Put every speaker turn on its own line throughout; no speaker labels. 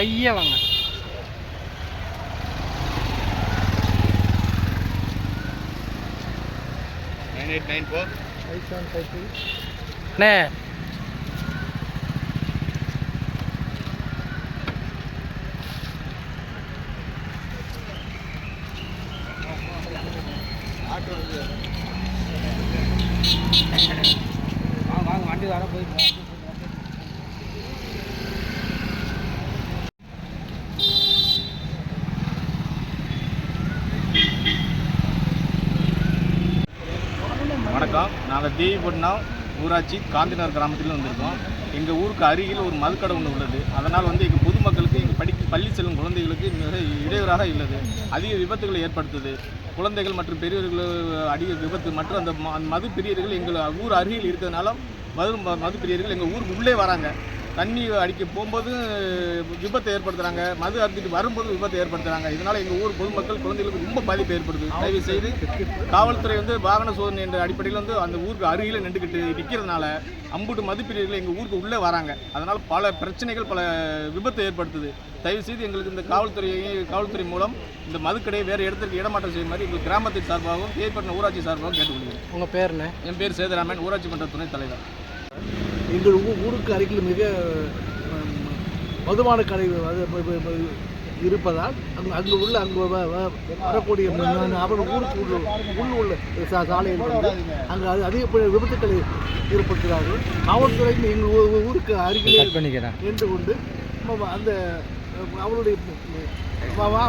பைய வாங்க. அண்ணே வாங்க வண்டி வர போயிட்டு.
வணக்கம். நாங்கள் தேவிப்பட்டினம் ஊராட்சி காந்திநகர் கிராமத்தில் வந்திருக்கோம். எங்கள் ஊருக்கு அருகில் ஒரு மதுக்கடை ஒன்று உள்ளது. அதனால் எங்கள் பொதுமக்களுக்கு எங்கள் பள்ளி செல்லும் குழந்தைகளுக்கு மிக இடையூறாக உள்ளது. அதிக விபத்துகளை ஏற்படுத்துது. குழந்தைகள் மற்றும் பெரியவர்கள் அதிக விபத்து மற்றும் அந்த மது பிரியர்கள் எங்கள் ஊர் அருகில் இருக்கிறதுனால மது பிரியர்கள் எங்கள் ஊருக்கு உள்ளே வராங்க. தண்ணி அடிக்க போகும்போது விபத்தை ஏற்படுத்துகிறாங்க. மது அருந்திட்டு வரும்போது விபத்தை ஏற்படுத்துகிறாங்க. இதனால் எங்கள் ஊர் பொதுமக்கள் குழந்தைகளுக்கு ரொம்ப பாதிப்பு ஏற்படுது. தயவு செய்து காவல்துறை வாகன சோதனை என்ற அடிப்படையில் அந்த ஊருக்கு அருகில் நிற்கிறதுனால அம்புட்டு மதுப்பிரியர்கள் எங்கள் ஊருக்கு உள்ளே வராங்க. அதனால் பல பிரச்சனைகள் பல விபத்தை ஏற்படுத்துது. தயவு செய்து எங்களுக்கு இந்த காவல்துறை மூலம் இந்த மதுக்கடையை வேறு இடத்திற்கு இடமாற்றம் செய்யும் மாதிரி எங்கள் கிராமத்தின் சார்பாகவும் தேவிப்பட்டினம் ஊராட்சி சார்பாகவும் கேட்டுக்கொள்கிறேன்.
உங்கள் பேர் என்ன?
என் பேர் சேதுராமன், ஊராட்சி மன்ற துணைத் தலைவர்.
எங்கள் ஊருக்கு அருகில் மிக மதுபான கடை இருப்பதால் அங்கு வரக்கூடிய அவர் ஊருக்கு உள்ள சாலையில் வந்து அங்கே அதிக விபத்துக்களை ஏற்படுத்துகிறார்கள். காவல்துறை எங்கள் ஊருக்கு அருகிலே நின்று கொண்டு அந்த அவருடைய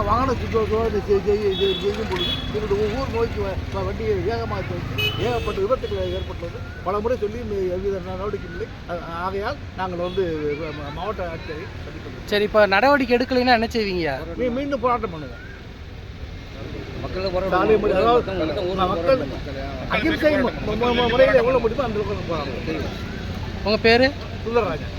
வாகன சோதனை செய்யும் பொழுது எங்களுடைய ஊர் நோய்க்கு வண்டியை வேகமாக ஏகப்பட்ட விபத்துக்கள் ஏற்பட்டுள்ளது. பல முறை சொல்லி எவ்வித நடவடிக்கை இல்லை. ஆகையால் நாங்கள் மாவட்ட ஆட்சியரை சந்திக்கிறோம்.
சரி, இப்போ நடவடிக்கை எடுக்கலைன்னா என்ன செய்வீங்க?
மீண்டும் போராட்டம் பண்ணுவோம். மக்கள் அகிம்சை முறையில் எவ்வளோ முடியுமோ அந்த போராட்டம்.
உங்கள் பேர்?
சுந்தரராஜன்.